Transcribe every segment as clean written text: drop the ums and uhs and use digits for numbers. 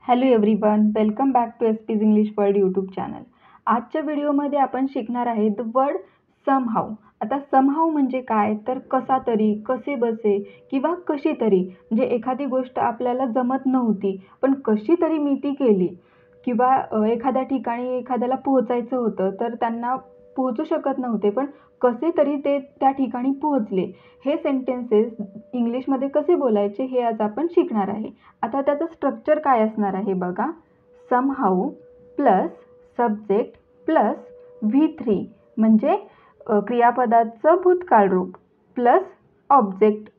Hello everyone, welcome back to SP's English World YouTube channel. आजच्या व्हिडिओमध्ये आपण शिकणार आहे द वर्ड समहाऊ. आता समहाऊ म्हणजे काय, तर कसा तरी, कसे बसे किंवा कशी तरी. म्हणजे एखादी गोष्ट आपल्याला जमत नव्हती पण कशी तरी मी ती केली, किंवा एखाद्या ठिकाणी एखाद्याला पोहोचायचं होतं तर त्यांना पोहोचू शकत नव्हते पण कसे तरी ते त्या ठिकाणी पोहोचले. हे सेंटेन्सेस इंग्लिशमध्ये कसे बोलायचे हे आज आपण शिकणार आहे. आता त्याचं स्ट्रक्चर काय असणार आहे बघा. Somehow plus subject plus V3 म्हणजे क्रियापदाचं भूतकाळ रूप प्लस ऑब्जेक्ट.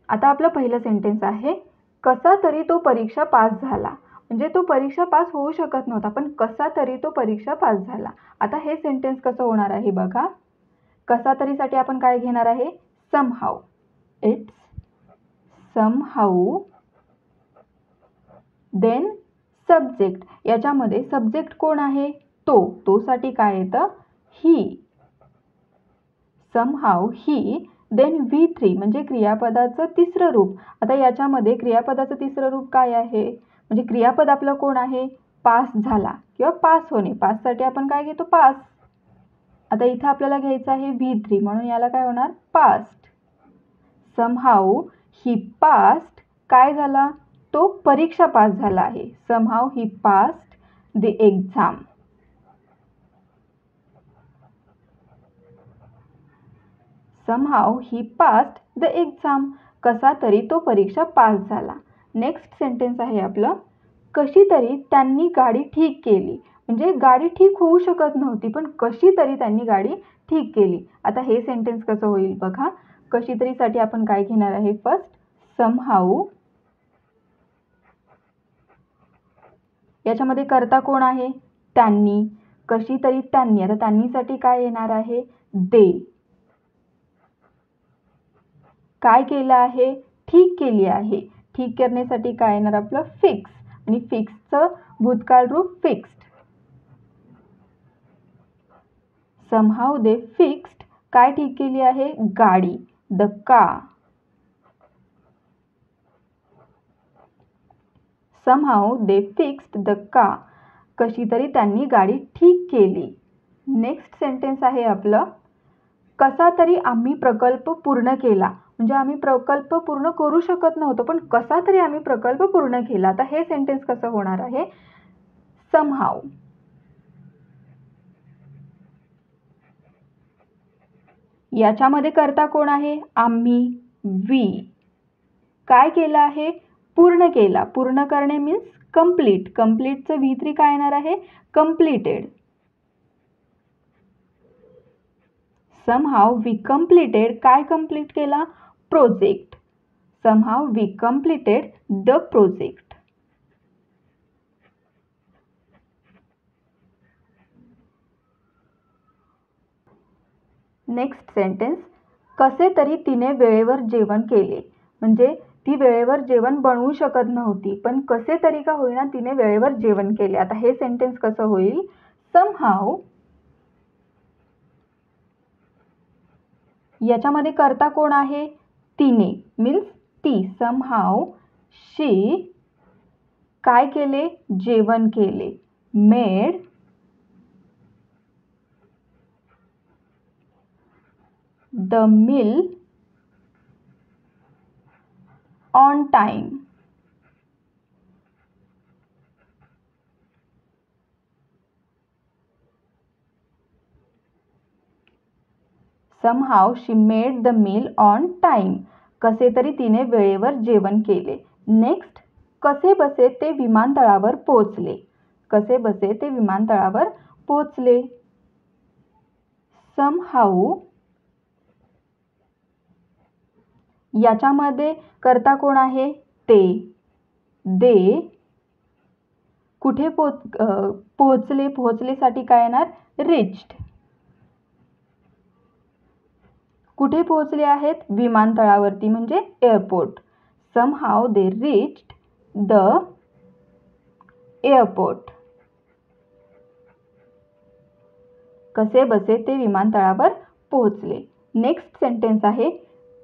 आता आपलं पहिलं सेंटेन्स आहे, कसा तरी तो परीक्षा पास झाला. म्हणजे तो परीक्षा पास होऊ शकत नव्हता पण कसा तरी तो परीक्षा पास झाला. आता हे सेंटेन्स कसं होणार आहे बघा. कसा तरीसाठी आपण काय घेणार आहे, somehow. It's somehow then subject. याच्यामध्ये सब्जेक्ट कोण आहे, तो साठी काय येतं, ही. समहाऊ ही देन V3 म्हणजे क्रियापदाचं तिसरं रूप. आता याच्यामध्ये क्रियापदाचं तिसरं रूप काय आहे, म्हणजे क्रियापद आपलं कोण आहे, पास झाला किंवा पास होणे. पाससाठी आपण काय घेतो, पास. आता इथं आपल्याला घ्यायचं आहे V3 म्हणून याला काय होणार, पास्ट. समहाऊ ही पास्ट काय झाला, तो परीक्षा पास झाला आहे. Somehow he past the exam. Somehow he past the exam. कसा तरी तो परीक्षा पास झाला. नेक्स्ट सेंटेन्स आहे आपलं, कशी तरी त्यांनी गाडी ठीक केली. म्हणजे गाडी ठीक होऊ शकत नव्हती पण कशी तरी त्यांनी गाडी ठीक केली. आता हे सेंटेन्स कसं होईल बघा. कशी तरीसाठी आपण काय घेणार आहे, फर्स्ट समहाऊ. याच्यामध्ये कर्ता कोण आहे, त्यांनी. कशी तरी त्यांनी. आता त्यांनीसाठी काय येणार आहे, दे. काय केलं आहे, ठीक केली आहे. ठीक करण्यासाठी काय येणार आपलं, फिक्स. आणि फिक्सचं भूतकाळ रूप फिक्स्ड. समहाऊ दे फिक्स्ड काय ठीक केली आहे, गाडी, the car. Somehow they fixed the car. कशी तरी त्यांनी गाडी ठीक केली. नेक्स्ट सेंटेन्स आहे आपलं, कसा तरी आम्ही प्रकल्प पूर्ण केला. म्हणजे आम्ही प्रकल्प पूर्ण करू शकत नव्हतो पण कसा तरी आम्ही प्रकल्प पूर्ण केला. आता हे सेंटेन्स कसं होणार आहे, समहाऊ. याच्यामध्ये कर्ता कोण आहे, आम्ही, वी. काय केलं आहे, पूर्ण केला. पूर्ण करणे मीन्स कंप्लीट. कंप्लीटचं V3 काय येणार आहे, कंप्लीटेड. समहाऊ वी कंप्लीटेड काय कंप्लीट केला, project. Somehow we completed the project. Next sentence, कसे तरी तिने वेळेवर जेवण केले. म्हणजे ती वेळेवर जेवण बनवू शकत नव्हती पण कसे तरी का होईना तिने वेळेवर जेवण केले. आता हे सेंटेन्स कसं होईल, समहाऊ. याच्यामध्ये कर्ता कोण आहे, तिने मीन्स ती. समहाऊ शी काय केले, जेवण केले, made the meal on time. Somehow she made the meal on time. कसे तरी तिने वेळेवर जेवण केले. नेक्स्ट, कसे बसे ते विमानतळावर पोहोचले. कसे बसे ते विमानतळावर पोहोचले. समहाऊ. याच्यामध्ये कर्ता कोण आहे, ते, दे. कुठे पोहोचले. पोहोचलेसाठी काय येणार, रिच्ड. कुठे पोहोचले आहेत, विमानतळावरती म्हणजे airport. Somehow they reached the airport. कसे बसे ते विमानतळावर पोहोचले. नेक्स्ट सेंटेन्स आहे,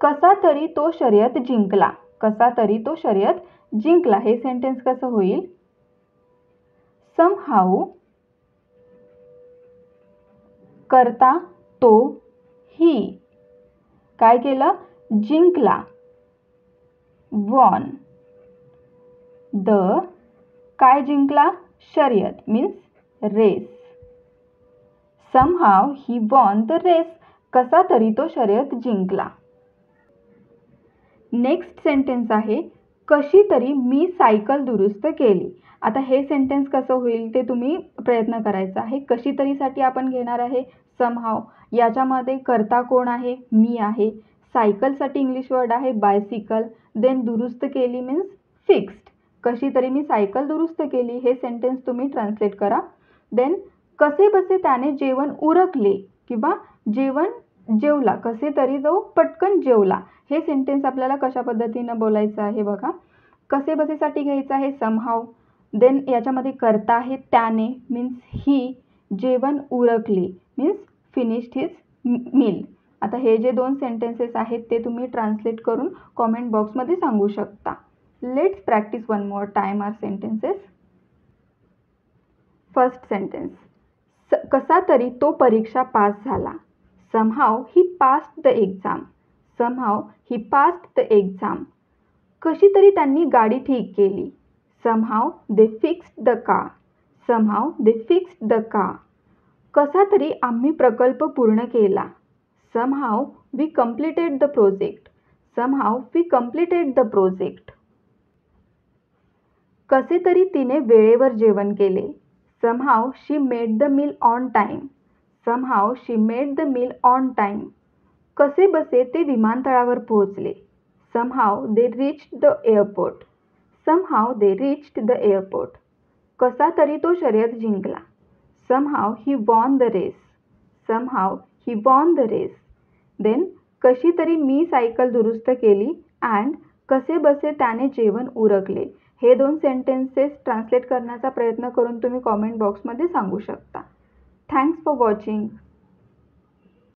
कसा तरी तो शर्यत जिंकला. कसा तरी तो शर्यत जिंकला. हे सेंटेन्स कसं होईल, समहाऊ करता तो ही काय केलं, जिंकला, वॉन. द काय जिंकला, शर्यत means race. Somehow he won the race, कसा तरी तो शर्यत जिंकला. नेक्स्ट सेंटेन्स आहे कशी तरी मी सायकल दुरुस्त केली. आता हे सेंटेन्स कसं होईल ते तुम्ही प्रयत्न करायचा आहे. कशी तरीसाठी आपण घेणार आहे समहाव. याच्यामध्ये कर्ता कोण आहे, मी आहे. सायकलसाठी इंग्लिश वर्ड आहे बायसिकल. देन दुरुस्त केली मीन्स फिक्स्ड. कशी तरी मी सायकल दुरुस्त केली हे सेंटेन्स तुम्ही ट्रान्सलेट करा. देन कसे बसे त्याने जेवण उरकले किंवा जेवला, कसे तरी जो पटकन जेवला. हे सेंटेन्स आपल्याला कशा पद्धतीनं बोलायचं आहे बघा. कसे बसेसाठी घ्यायचं आहे समहाव. देन याच्यामध्ये कर्ता आहे त्याने मीन्स ही. जेवण उरकले मीन्स फिनिश्ड हिज मील. आता हे जे 2 सेंटेन्सेस आहेत ते तुम्ही ट्रान्सलेट करून कॉमेंट बॉक्समध्ये सांगू शकता. Let's practice one more time our sentences. First sentence, कसा तरी तो परीक्षा पास झाला. Somehow he passed the exam. Somehow he passed the exam. कशी तरी त्यांनी गाडी ठीक केली. Somehow they fixed the car. Somehow they fixed the car. कसा तरी आम्ही प्रकल्प पूर्ण केला. Somehow we completed the project. Somehow we completed the project. कसे तरी तिने वेळेवर जेवण केले. Somehow she made the meal on time. Somehow she made the meal on time. कसे बसे ते विमानतळावर पोहोचले. Somehow they reached the airport. Somehow they reached the airport. कसा तरी तो शर्यत जिंकला. Somehow he won the race. Somehow he won the race. Then कशी तरी मी सायकल दुरुस्त केली अँड कसे बसे त्याने जेवण उरकले. हे 2 सेंटेन्सेस ट्रान्सलेट करण्याचा प्रयत्न करून तुम्ही कॉमेंट बॉक्समध्ये सांगू शकता. Thanks for watching.